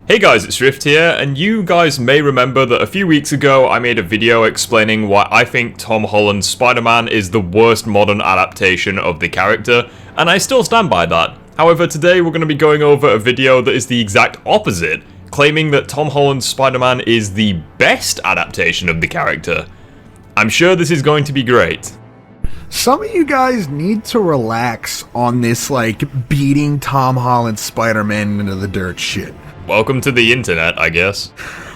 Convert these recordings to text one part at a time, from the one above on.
Hey guys, it's Rift here, and you guys may remember that a few weeks ago I made a video explaining why I think Tom Holland's Spider-Man is the worst modern adaptation of the character, and I still stand by that. However, today we're going to be going over a video that is the exact opposite, claiming that Tom Holland's Spider-Man is the best adaptation of the character. I'm sure this is going to be great. Some of you guys need to relax on this, beating Tom Holland's Spider-Man into the dirt shit. Welcome to the internet, I guess.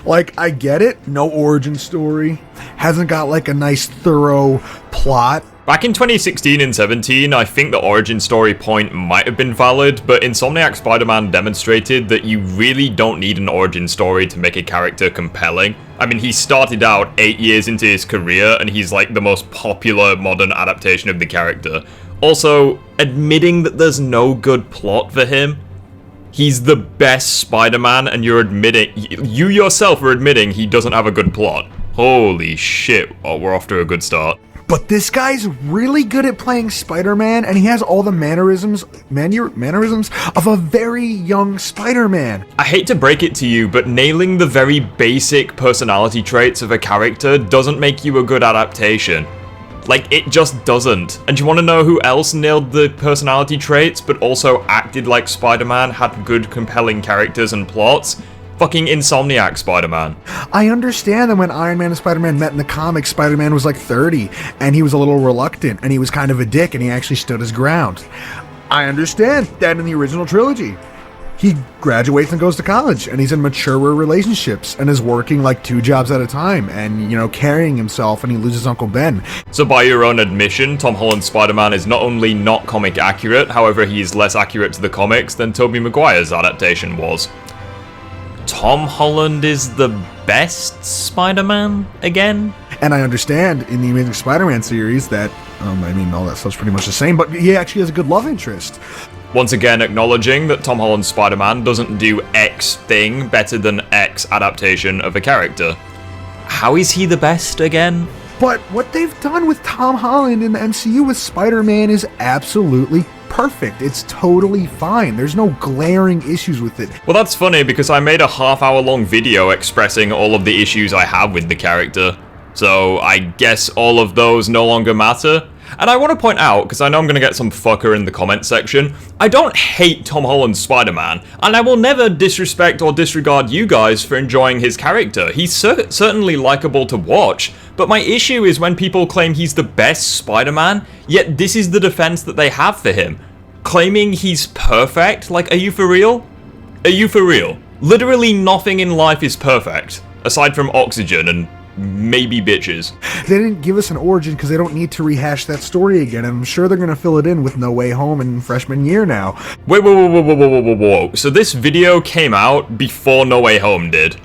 I get it, no origin story, hasn't got, a nice, thorough plot. Back in 2016 and 17, I think the origin story point might have been valid, but Insomniac Spider-Man demonstrated that you really don't need an origin story to make a character compelling. I mean, he started out 8 years into his career, and he's the most popular modern adaptation of the character. Also, admitting that there's no good plot for him, he's the best Spider-Man, and you yourself are admitting he doesn't have a good plot. Holy shit, oh, we're off to a good start. But this guy's really good at playing Spider-Man, and he has all the mannerisms of a very young Spider-Man. I hate to break it to you, but nailing the very basic personality traits of a character doesn't make you a good adaptation. It just doesn't. And do you want to know who else nailed the personality traits, but also acted like Spider-Man, had good, compelling characters and plots? Fucking Insomniac Spider-Man. I understand that when Iron Man and Spider-Man met in the comics, Spider-Man was 30, and he was a little reluctant, and he was kind of a dick, and he actually stood his ground. I understand that in the original trilogy, he graduates and goes to college, and he's in maturer relationships, and is working 2 jobs at a time, and, carrying himself, and he loses Uncle Ben. So by your own admission, Tom Holland's Spider-Man is not only not comic accurate, however he is less accurate to the comics than Tobey Maguire's adaptation was. Tom Holland is the best Spider-Man again? And I understand in the Amazing Spider-Man series that, all that stuff's pretty much the same, but he actually has a good love interest. Once again acknowledging that Tom Holland's Spider-Man doesn't do X thing better than X adaptation of a character. How is he the best again? But what they've done with Tom Holland in the MCU with Spider-Man is absolutely perfect. It's totally fine. There's no glaring issues with it. Well, that's funny because I made a half-hour-long video expressing all of the issues I have with the character. So I guess all of those no longer matter. And I want to point out, because I know I'm going to get some fucker in the comment section, I don't hate Tom Holland's Spider-Man, and I will never disrespect or disregard you guys for enjoying his character. He's certainly likable to watch, but my issue is when people claim he's the best Spider-Man, yet this is the defense that they have for him. Claiming he's perfect? Are you for real? Are you for real? Literally nothing in life is perfect, aside from oxygen and maybe bitches. They didn't give us an origin because they don't need to rehash that story again, and I'm sure they're going to fill it in with No Way Home in freshman year now. Whoa. So this video came out before No Way Home did.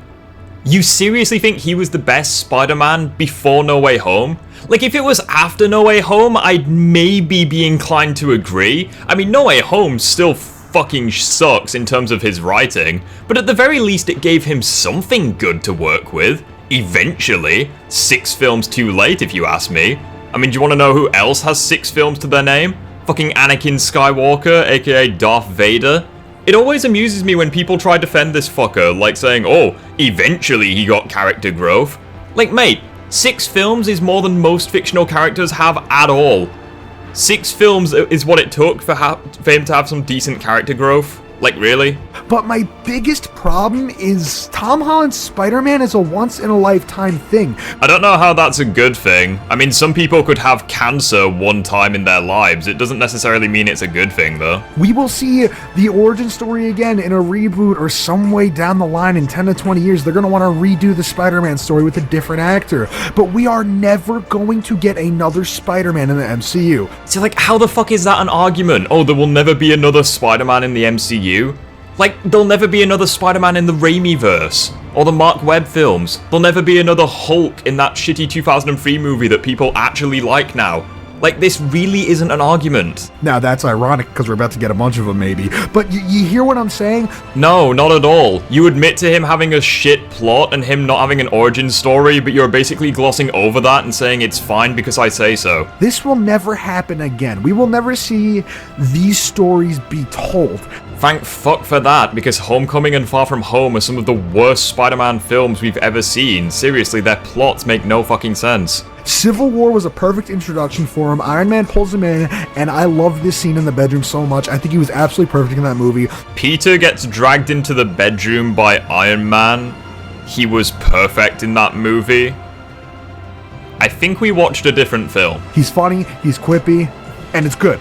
You seriously think he was the best Spider-Man before No Way Home? If it was after No Way Home, I'd maybe be inclined to agree. I mean, No Way Home still fucking sucks in terms of his writing, but at the very least it gave him something good to work with. Eventually. 6 films too late, if you ask me. I mean, do you want to know who else has 6 films to their name? Fucking Anakin Skywalker, aka Darth Vader. It always amuses me when people try to defend this fucker, saying, oh, eventually he got character growth. Mate, 6 films is more than most fictional characters have at all. 6 films is what it took for him to have some decent character growth. Really? But my biggest problem is Tom Holland's Spider-Man is a once-in-a-lifetime thing. I don't know how that's a good thing. I mean, some people could have cancer one time in their lives. It doesn't necessarily mean it's a good thing, though. We will see the origin story again in a reboot or some way down the line in 10 to 20 years. They're going to want to redo the Spider-Man story with a different actor. But we are never going to get another Spider-Man in the MCU. See, how the fuck is that an argument? Oh, there will never be another Spider-Man in the MCU? There'll never be another Spider-Man in the Raimi-verse, or the Mark Webb films. There'll never be another Hulk in that shitty 2003 movie that people actually like now. This really isn't an argument. Now that's ironic, because we're about to get a bunch of them maybe. But you hear what I'm saying? No, not at all. You admit to him having a shit plot and him not having an origin story, but you're basically glossing over that and saying it's fine because I say so. This will never happen again. We will never see these stories be told. Thank fuck for that, because Homecoming and Far From Home are some of the worst Spider-Man films we've ever seen. Seriously, their plots make no fucking sense. Civil War was a perfect introduction for him. Iron Man pulls him in, and I love this scene in the bedroom so much. I think he was absolutely perfect in that movie. Peter gets dragged into the bedroom by Iron Man. He was perfect in that movie. I think we watched a different film. He's funny, he's quippy, and it's good.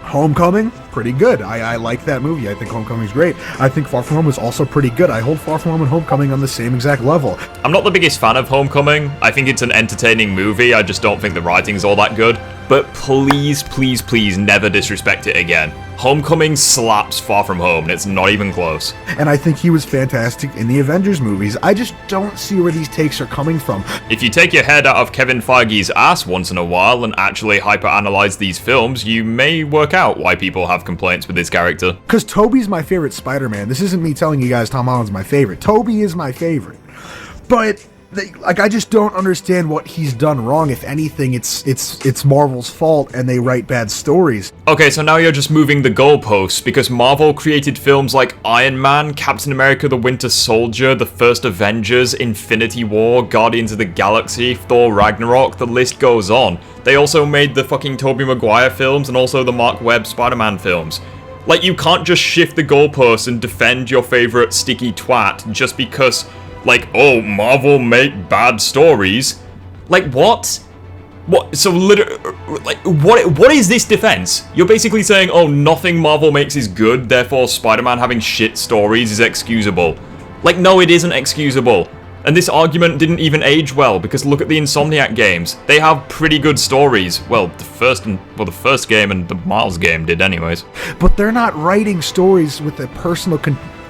Homecoming, pretty good. I like that movie. I think Homecoming's great. I think Far From Home is also pretty good. I hold Far From Home and Homecoming on the same exact level. I'm not the biggest fan of Homecoming. I think it's an entertaining movie. I just don't think the writing's all that good. But please, please, please never disrespect it again. Homecoming slaps Far From Home, and it's not even close. And I think he was fantastic in the Avengers movies. I just don't see where these takes are coming from. If you take your head out of Kevin Feige's ass once in a while and actually hyper-analyze these films, you may work out why people have complaints with his character. Because Tobey's my favorite Spider-Man. This isn't me telling you guys Tom Holland's my favorite. Tobey is my favorite. But I just don't understand what he's done wrong. If anything, it's Marvel's fault and they write bad stories. Okay, so now you're just moving the goalposts, because Marvel created films like Iron Man, Captain America the Winter Soldier, The First Avengers, Infinity War, Guardians of the Galaxy, Thor Ragnarok, the list goes on. They also made the fucking Tobey Maguire films and also the Mark Webb Spider-Man films. Like, you can't just shift the goalposts and defend your favorite sticky twat just because, like, oh, Marvel make bad stories. Like, what? What? So, like, what is this defense? You're basically saying, oh, nothing Marvel makes is good, therefore Spider-Man having shit stories is excusable. Like, no, it isn't excusable. And this argument didn't even age well, because look at the Insomniac games. They have pretty good stories. Well, the first game and the Miles game did anyways. But they're not writing stories with a personal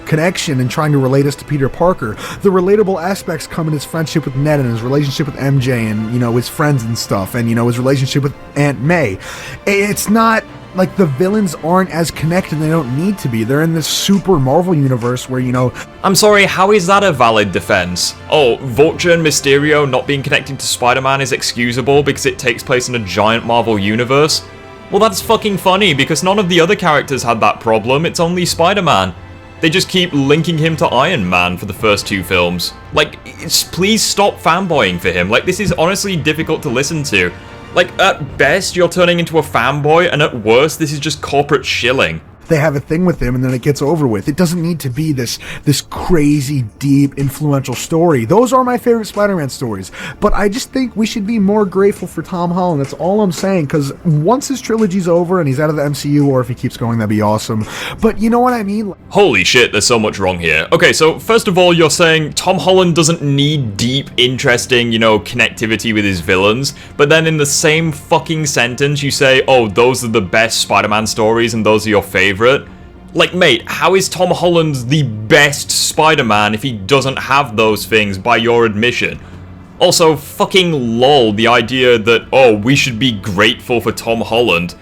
connection and trying to relate us to Peter Parker. The relatable aspects come in his friendship with Ned and his relationship with MJ and, you know, his friends and stuff, and, you know, his relationship with Aunt May. It's not like the villains aren't as connected. They don't need to be. They're in this super Marvel universe where, you know... I'm sorry, how is that a valid defense? Oh, Vulture and Mysterio not being connected to Spider-Man is excusable because it takes place in a giant Marvel universe? Well, that's fucking funny, because none of the other characters had that problem. It's only Spider-Man. They just keep linking him to Iron Man for the first two films. Like, please stop fanboying for him. Like, this is honestly difficult to listen to. Like, at best, you're turning into a fanboy, and at worst, this is just corporate shilling. They have a thing with him and then it gets over with. It doesn't need to be this crazy, deep, influential story. Those are my favorite Spider-Man stories. But I just think we should be more grateful for Tom Holland. That's all I'm saying, because once his trilogy's over and he's out of the MCU, or if he keeps going, that'd be awesome. But you know what I mean? Holy shit, there's so much wrong here. Okay, so first of all, you're saying Tom Holland doesn't need deep, interesting, you know, connectivity with his villains, but then in the same fucking sentence you say, oh, those are the best Spider-Man stories and those are your favorite. Like, mate, how is Tom Holland the best Spider-Man if he doesn't have those things by your admission? Also, fucking lol, the idea that, oh, we should be grateful for Tom Holland.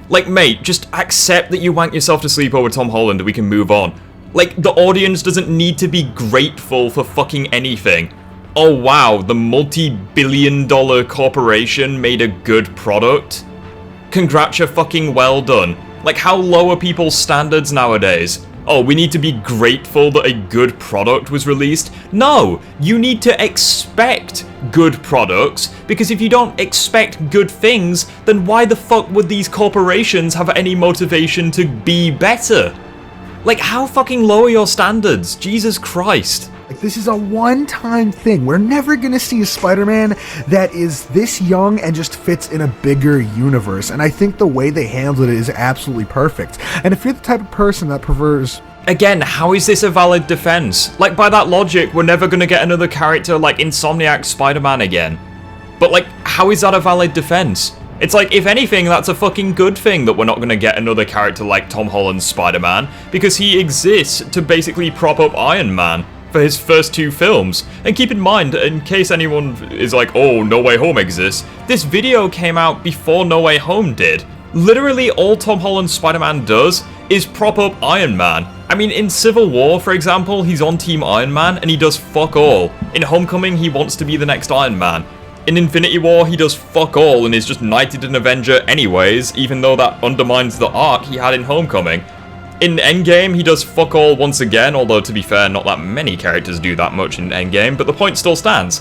Like, mate, just accept that you wank yourself to sleep over Tom Holland and we can move on. Like, the audience doesn't need to be grateful for fucking anything. Oh wow, the multi-billion-dollar corporation made a good product? Fucking well done. Like, how low are people's standards nowadays? Oh, we need to be grateful that a good product was released? No! You need to expect good products, because if you don't expect good things, then why the fuck would these corporations have any motivation to be better? Like, how fucking low are your standards? Jesus Christ. Like, this is a one-time thing. We're never gonna see a Spider-Man that is this young and just fits in a bigger universe. And I think the way they handled it is absolutely perfect. And if you're the type of person that prefers... Again, how is this a valid defense? Like, by that logic, we're never gonna get another character like Insomniac Spider-Man again. But, like, how is that a valid defense? It's like, if anything, that's a fucking good thing that we're not gonna get another character like Tom Holland's Spider-Man, because he exists to basically prop up Iron Man for his first two films. And keep in mind, in case anyone is like, oh, No Way Home exists, this video came out before No Way Home did. Literally all Tom Holland's Spider-Man does is prop up Iron Man. I mean, in Civil War, for example, he's on Team Iron Man and he does fuck all. In Homecoming, he wants to be the next Iron Man. In Infinity War, he does fuck all and is just knighted an Avenger anyways, even though that undermines the arc he had in Homecoming. in Endgame, he does fuck all once again, although to be fair, not that many characters do that much in Endgame, but the point still stands.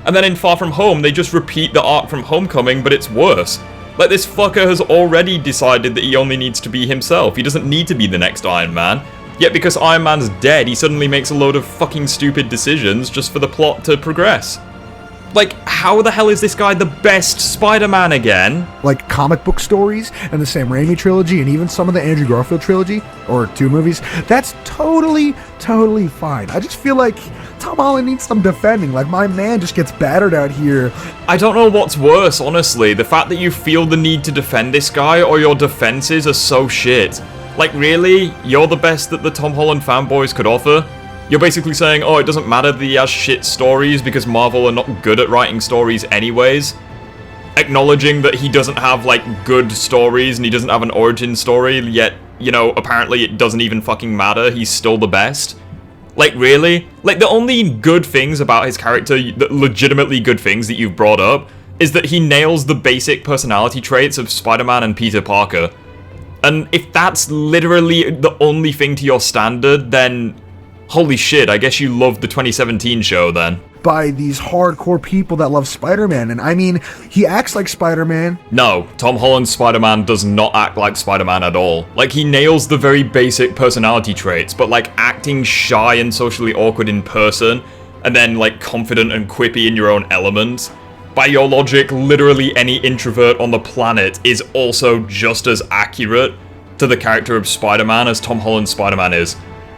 And then in Far From Home, they just repeat the arc from Homecoming, but it's worse. Like, this fucker has already decided that he only needs to be himself. He doesn't need to be the next Iron Man. Yet because Iron Man's dead, he suddenly makes a load of fucking stupid decisions just for the plot to progress. Like, how the hell is this guy the best Spider-Man again? Like comic book stories and the Sam Raimi trilogy and even some of the Andrew Garfield trilogy, or 2 movies, that's totally fine. I just feel like Tom Holland needs some defending. Like, my man just gets battered out here. I don't know what's worse, honestly. The fact that you feel the need to defend this guy, or your defenses are so shit. Like, really? You're the best that the Tom Holland fanboys could offer? You're basically saying, oh, it doesn't matter that he has shit stories because Marvel are not good at writing stories anyways? Acknowledging that he doesn't have, like, good stories and he doesn't have an origin story, yet, you know, apparently it doesn't even fucking matter, he's still the best? Like, really? Like, the only good things about his character, the legitimately good things that you've brought up, is that he nails the basic personality traits of Spider-Man and Peter Parker. And if that's literally the only thing to your standard, then holy shit, I guess you loved the 2017 show then. By these hardcore people that love Spider-Man, and I mean, he acts like Spider-Man. No, Tom Holland's Spider-Man does not act like Spider-Man at all. Like, he nails the very basic personality traits, but like acting shy and socially awkward in person, and then like confident and quippy in your own element. By your logic, literally any introvert on the planet is also just as accurate to the character of Spider-Man as Tom Holland's Spider-Man is.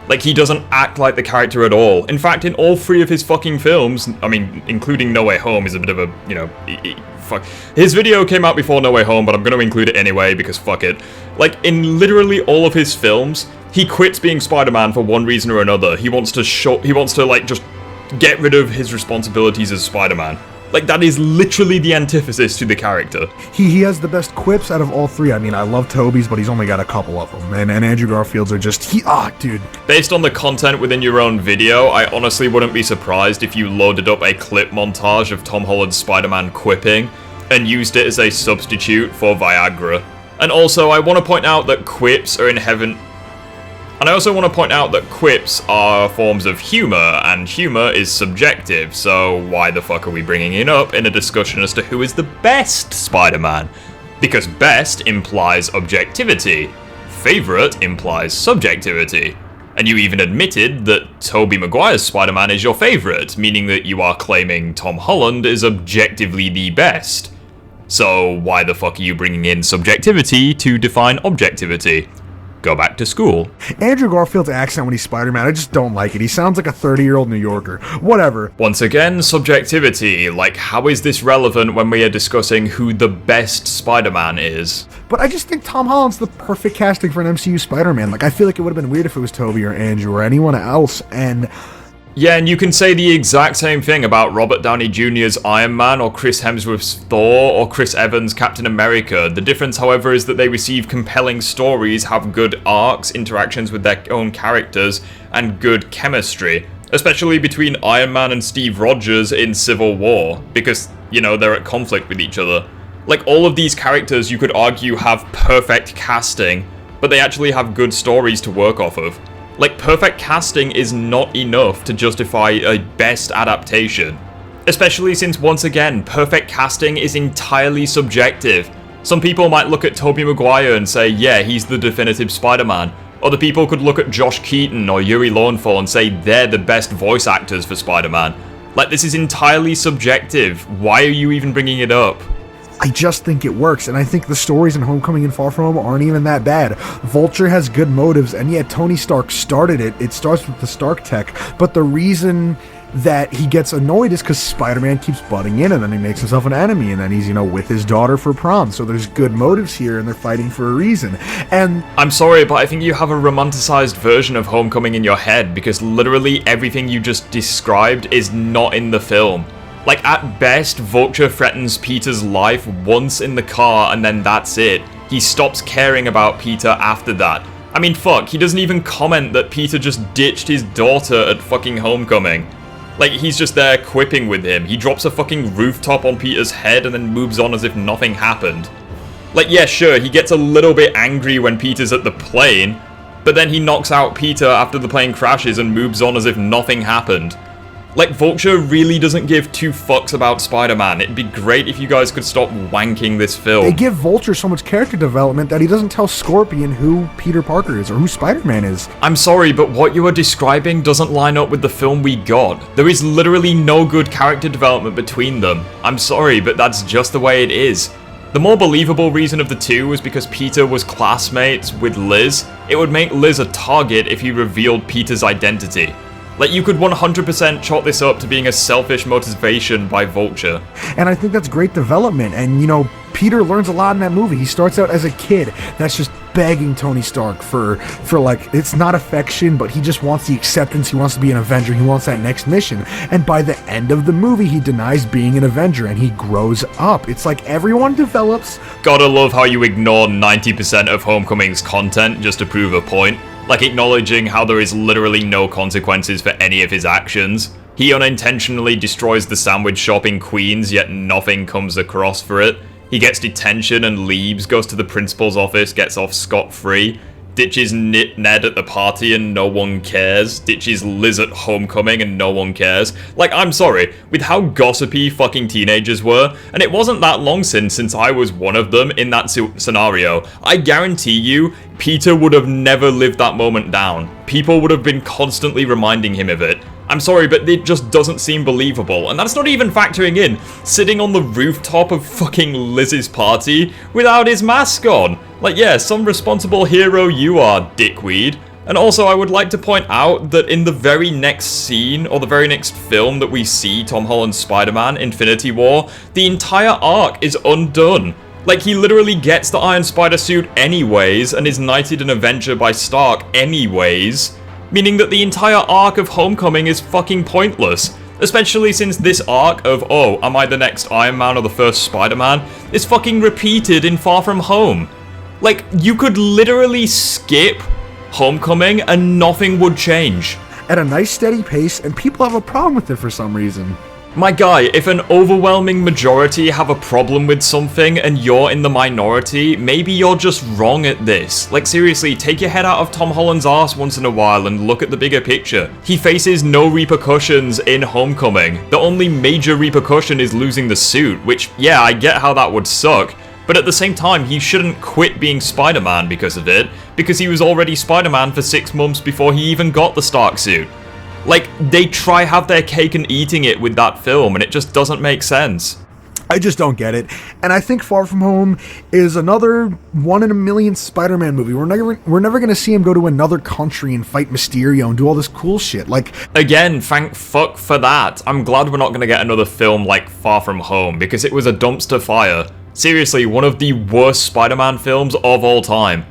Like, he doesn't act like the character at all. In fact, in all 3 of his fucking films, I mean, including No Way Home is a bit of a, you know, fuck. His video came out before No Way Home, but I'm gonna include it anyway, because fuck it. Like, in literally all of his films, he quits being Spider-Man for one reason or another. He wants to, like, just get rid of his responsibilities as Spider-Man. Like, that is literally the antithesis to the character. He has the best quips out of all 3. I mean, I love Tobey's, but he's only got a couple of them. And Andrew Garfield's are just, dude. Based on the content within your own video, I honestly wouldn't be surprised if you loaded up a clip montage of Tom Holland's Spider-Man quipping and used it as a substitute for Viagra. And also, I want to point out that quips are forms of humor, and humor is subjective, so why the fuck are we bringing it up in a discussion as to who is the best Spider-Man? Because best implies objectivity, favorite implies subjectivity, and you even admitted that Tobey Maguire's Spider-Man is your favorite, meaning that you are claiming Tom Holland is objectively the best. So why the fuck are you bringing in subjectivity to define objectivity? Go back to school. Andrew Garfield's accent when he's Spider-Man, I just don't like it. He sounds like a 30-year-old New Yorker. Whatever. Once again, subjectivity. Like, how is this relevant when we are discussing who the best Spider-Man is? But I just think Tom Holland's the perfect casting for an MCU Spider-Man. Like, I feel like it would have been weird if it was Tobey or Andrew or anyone else, and yeah, and you can say the exact same thing about Robert Downey Jr.'s Iron Man, or Chris Hemsworth's Thor, or Chris Evans' Captain America. The difference, however, is that they receive compelling stories, have good arcs, interactions with their own characters, and good chemistry. Especially between Iron Man and Steve Rogers in Civil War, because, you know, they're at conflict with each other. Like, all of these characters, you could argue, have perfect casting, but they actually have good stories to work off of. Like, perfect casting is not enough to justify a best adaptation. Especially since, once again, perfect casting is entirely subjective. Some people might look at Tobey Maguire and say, yeah, he's the definitive Spider-Man. Other people could look at Josh Keaton or Yuri Lowenthal and say they're the best voice actors for Spider-Man. Like, this is entirely subjective. Why are you even bringing it up? I just think it works, and I think the stories in Homecoming and Far From Home aren't even that bad. Vulture has good motives, and yeah, Tony Stark started it. It starts with the Stark tech, but the reason that he gets annoyed is because Spider-Man keeps butting in, and then he makes himself an enemy, and then he's, you know, with his daughter for prom. So there's good motives here, and they're fighting for a reason. And I'm sorry, but I think you have a romanticized version of Homecoming in your head, because literally everything you just described is not in the film. Like, at best, Vulture threatens Peter's life once in the car, and then that's it. He stops caring about Peter after that. I mean, fuck, he doesn't even comment that Peter just ditched his daughter at fucking Homecoming. Like, he's just there quipping with him. He drops a fucking rooftop on Peter's head and then moves on as if nothing happened. Like, yeah, sure, he gets a little bit angry when Peter's at the plane, but then he knocks out Peter after the plane crashes and moves on as if nothing happened. Like, Vulture really doesn't give two fucks about Spider-Man. It'd be great if you guys could stop wanking this film. They give Vulture so much character development that he doesn't tell Scorpion who Peter Parker is or who Spider-Man is. I'm sorry, but what you are describing doesn't line up with the film we got. There is literally no good character development between them. I'm sorry, but that's just the way it is. The more believable reason of the two was because Peter was classmates with Liz. It would make Liz a target if he revealed Peter's identity. Like, you could 100% chalk this up to being a selfish motivation by Vulture. And I think that's great development. And, you know, Peter learns a lot in that movie. He starts out as a kid that's just begging Tony Stark for like, it's not affection, but he just wants the acceptance. He wants to be an Avenger. He wants that next mission. And by the end of the movie, he denies being an Avenger and he grows up. It's like everyone develops. Gotta love how you ignore 90% of Homecoming's content just to prove a point. Like acknowledging how there is literally no consequences for any of his actions. He unintentionally destroys the sandwich shop in Queens, yet nothing comes across for it. He gets detention and leaves, goes to the principal's office, gets off scot-free, ditches Ned at the party and no one cares, ditches Liz at Homecoming and no one cares. Like, I'm sorry, with how gossipy fucking teenagers were, and it wasn't that long since I was one of them in that scenario, I guarantee you, Peter would have never lived that moment down. People would have been constantly reminding him of it. I'm sorry, but it just doesn't seem believable, and that's not even factoring in sitting on the rooftop of fucking Liz's party without his mask on. Like, yeah, some responsible hero you are, dickweed. And also, I would like to point out that in the very next scene, or the very next film that we see Tom Holland's Spider-Man, Infinity War, the entire arc is undone. Like, he literally gets the Iron Spider suit anyways, and is knighted an Avenger by Stark anyways. Meaning that the entire arc of Homecoming is fucking pointless. Especially since this arc of, oh, am I the next Iron Man or the first Spider-Man, is fucking repeated in Far From Home. Like, you could literally skip Homecoming and nothing would change. At a nice steady pace, and people have a problem with it for some reason. My guy, if an overwhelming majority have a problem with something and you're in the minority, maybe you're just wrong at this. Like, seriously, take your head out of Tom Holland's arse once in a while and look at the bigger picture. He faces no repercussions in Homecoming. The only major repercussion is losing the suit, which, yeah, I get how that would suck, but at the same time, he shouldn't quit being Spider-Man because of it, because he was already Spider-Man for 6 months before he even got the Stark suit. Like, they try have their cake and eating it with that film, and it just doesn't make sense. I just don't get it. And I think Far From Home is another 1 in a million Spider-Man movie. We're never going to see him go to another country and fight Mysterio and do all this cool shit. Like, again, thank fuck for that. I'm glad we're not going to get another film like Far From Home, because it was a dumpster fire. Seriously, one of the worst Spider-Man films of all time.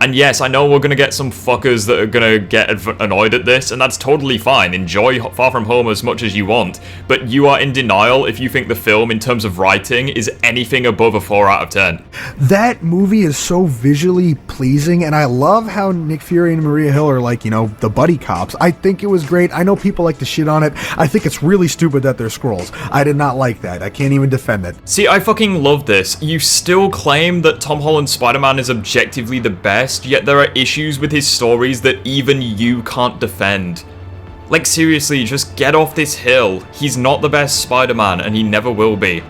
And yes, I know we're going to get some fuckers that are going to get annoyed at this, and that's totally fine. Enjoy Far From Home as much as you want. But you are in denial if you think the film, in terms of writing, is anything above a 4 out of 10. That movie is so visually pleasing, and I love how Nick Fury and Maria Hill are like, you know, the buddy cops. I think it was great. I know people like to shit on it. I think it's really stupid that they're Skrulls. I did not like that. I can't even defend it. See, I fucking love this. You still claim that Tom Holland's Spider-Man is objectively the best, yet there are issues with his stories that even you can't defend. Like, seriously, just get off this hill. He's not the best Spider-Man, and he never will be.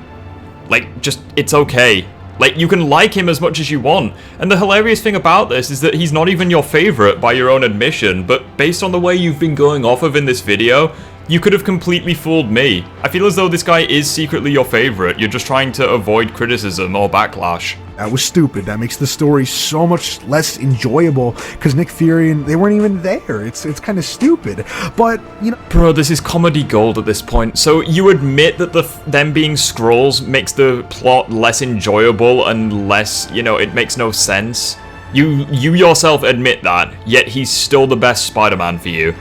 Like, just, it's okay. Like, you can like him as much as you want, and the hilarious thing about this is that he's not even your favorite by your own admission, but based on the way you've been going off of in this video, you could have completely fooled me. I feel as though this guy is secretly your favorite, you're just trying to avoid criticism or backlash. That was stupid. That makes the story so much less enjoyable, because Nick Fury and they weren't even there. It's kind of stupid. But, you know... Bro, this is comedy gold at this point. So you admit that them being Skrulls makes the plot less enjoyable and less, you know, it makes no sense? You yourself admit that, yet he's still the best Spider-Man for you.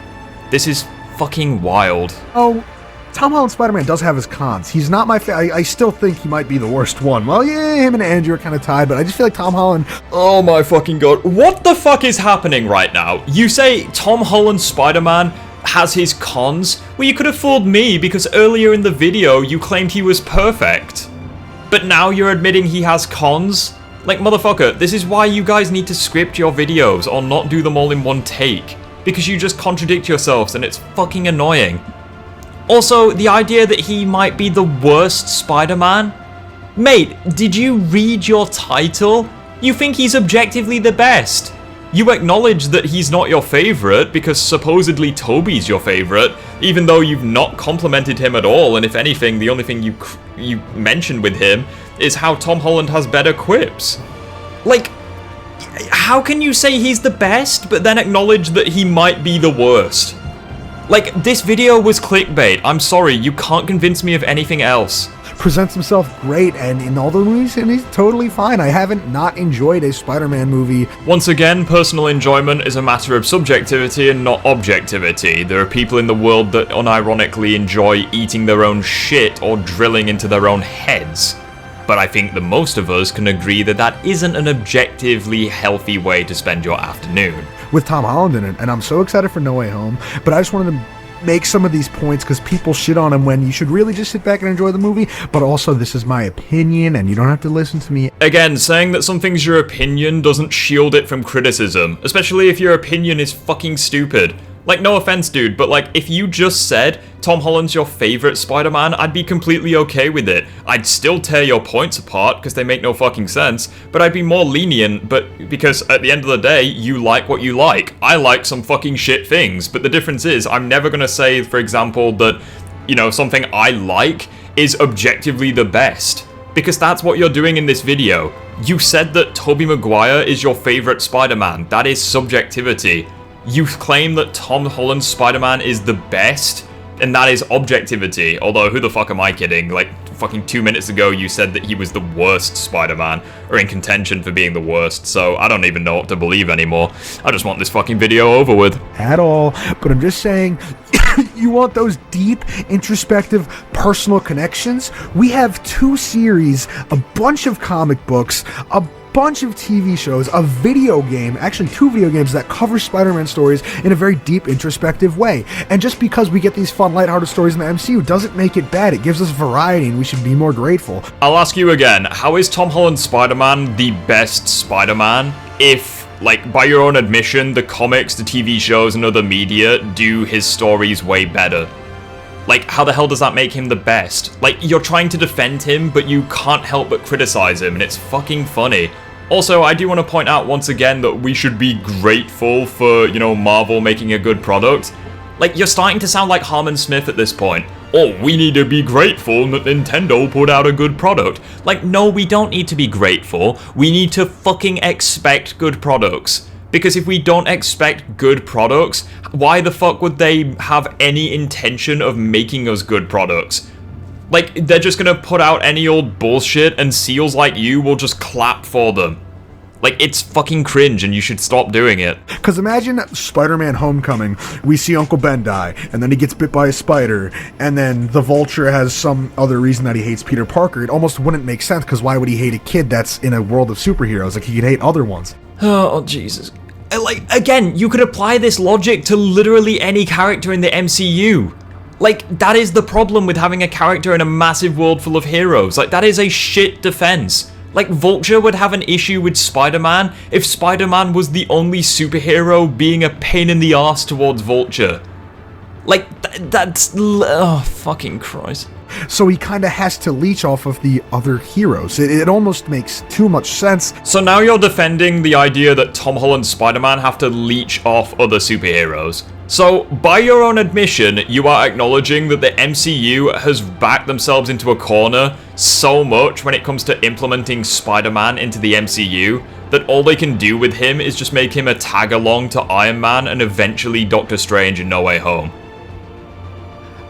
This is fucking wild. Oh, Tom Holland Spider-Man does have his cons. He's not my favorite. I still think he might be the worst one. Well, yeah, him and Andrew are kind of tied, but I just feel like Tom Holland... Oh my fucking god. What the fuck is happening right now? You say Tom Holland Spider-Man has his cons? Well, you could have fooled me because earlier in the video you claimed he was perfect. But now you're admitting he has cons? Like, motherfucker, this is why you guys need to script your videos or not do them all in one take. Because you just contradict yourselves and it's fucking annoying. Also, the idea that he might be the worst Spider-Man? Mate, did you read your title? You think he's objectively the best. You acknowledge that he's not your favourite because supposedly Tobey's your favourite, even though you've not complimented him at all, and if anything, the only thing you mentioned with him is how Tom Holland has better quips. Like, how can you say he's the best, but then acknowledge that he might be the worst? Like, this video was clickbait. I'm sorry, you can't convince me of anything else. Presents himself great, and in all the movies, and he's totally fine. I haven't not enjoyed a Spider-Man movie. Once again, personal enjoyment is a matter of subjectivity and not objectivity. There are people in the world that unironically enjoy eating their own shit or drilling into their own heads. But I think that most of us can agree that that isn't an objectively healthy way to spend your afternoon. With Tom Holland in it, and I'm so excited for No Way Home, but I just wanted to make some of these points because people shit on him when you should really just sit back and enjoy the movie, but also this is my opinion and you don't have to listen to me. Again, saying that something's your opinion doesn't shield it from criticism, especially if your opinion is fucking stupid. Like, no offense, dude, but like, if you just said Tom Holland's your favorite Spider-Man, I'd be completely okay with it. I'd still tear your points apart because they make no fucking sense, but I'd be more lenient, but because at the end of the day, you like what you like. I like some fucking shit things, but the difference is I'm never gonna say, for example, that, you know, something I like is objectively the best. Because that's what you're doing in this video. You said that Tobey Maguire is your favorite Spider-Man. That is subjectivity. You claim that Tom Holland's Spider-Man is the best, and that is objectivity. Although, who the fuck am I kidding? Like, fucking 2 minutes ago you said that he was the worst Spider-Man, or in contention for being the worst, so I don't even know what to believe anymore. I just want this fucking video over with. At all, but I'm just saying, you want those deep, introspective, personal connections? We have 2 series, a bunch of comic books, a bunch of TV shows, a video game, actually 2 video games that cover Spider-Man stories in a very deep, introspective way. And just because we get these fun, lighthearted stories in the MCU doesn't make it bad. It gives us variety, and we should be more grateful. I'll ask you again, how is Tom Holland's Spider-Man the best Spider-Man if, like, by your own admission, the comics, the TV shows, and other media do his stories way better? Like, how the hell does that make him the best? Like, you're trying to defend him, but you can't help but criticize him, and it's fucking funny. Also, I do want to point out once again that we should be grateful for, you know, Marvel making a good product. Like, you're starting to sound like Harmon Smith at this point. Oh, we need to be grateful that Nintendo put out a good product. Like, no, we don't need to be grateful. We need to fucking expect good products. Because if we don't expect good products, why the fuck would they have any intention of making us good products? Like, they're just gonna put out any old bullshit and seals like you will just clap for them. Like, it's fucking cringe and you should stop doing it. Because imagine Spider-Man Homecoming, we see Uncle Ben die, and then he gets bit by a spider, and then the Vulture has some other reason that he hates Peter Parker. It almost wouldn't make sense, because why would he hate a kid that's in a world of superheroes? Like, he could hate other ones. Oh, Jesus. Like, again, you could apply this logic to literally any character in the MCU. Like, that is the problem with having a character in a massive world full of heroes. Like, that is a shit defense. Like, Vulture would have an issue with Spider-Man if Spider-Man was the only superhero being a pain in the ass towards Vulture. Like, that's... oh, fucking Christ. So he kind of has to leech off of the other heroes. It almost makes too much sense. So now you're defending the idea that Tom Holland's Spider-Man have to leech off other superheroes. So, by your own admission, you are acknowledging that the MCU has backed themselves into a corner so much when it comes to implementing Spider-Man into the MCU that all they can do with him is just make him a tag-along to Iron Man and eventually Doctor Strange in No Way Home.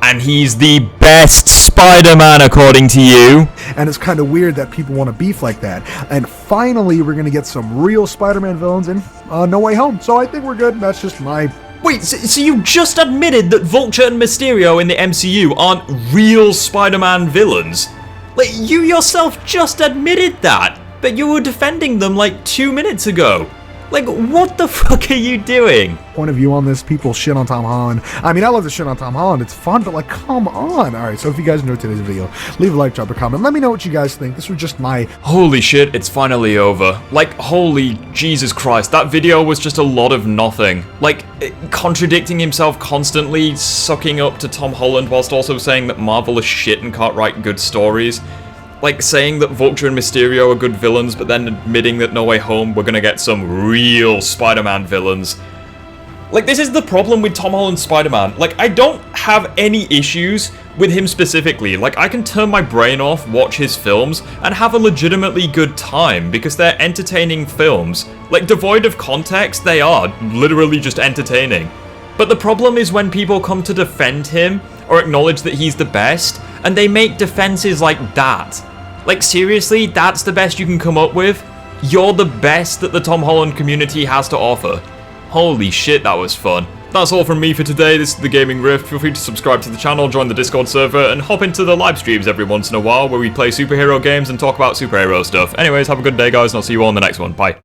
And he's the best Spider-Man, according to you. And it's kind of weird that people want to beef like that. And finally, we're going to get some real Spider-Man villains in No Way Home. So I think we're good. That's just my... Wait, so you just admitted that Vulture and Mysterio in the MCU aren't real Spider-Man villains? Like, you yourself just admitted that, but you were defending them like 2 minutes ago. Like, what the fuck are you doing? Point of view on this, people shit on Tom Holland. I mean, I love to shit on Tom Holland. It's fun, but like, come on. All right, so if you guys enjoyed today's video, leave a like, drop a comment. Let me know what you guys think. This was just my... Holy shit, it's finally over. Like, holy Jesus Christ, that video was just a lot of nothing. Like, contradicting himself constantly, sucking up to Tom Holland whilst also saying that Marvel is shit and can't write good stories. Like, saying that Vulture and Mysterio are good villains, but then admitting that No Way Home we're gonna get some real Spider-Man villains. Like, this is the problem with Tom Holland's Spider-Man. Like, I don't have any issues with him specifically. Like, I can turn my brain off, watch his films, and have a legitimately good time, because they're entertaining films. Like, devoid of context, they are literally just entertaining. But the problem is when people come to defend him, or acknowledge that he's the best, and they make defenses like that. Like, seriously, that's the best you can come up with? You're the best that the Tom Holland community has to offer. Holy shit, that was fun. That's all from me for today. This is The Gaming Rift. Feel free to subscribe to the channel, join the Discord server, and hop into the live streams every once in a while where we play superhero games and talk about superhero stuff. Anyways, have a good day, guys, and I'll see you all in the next one. Bye.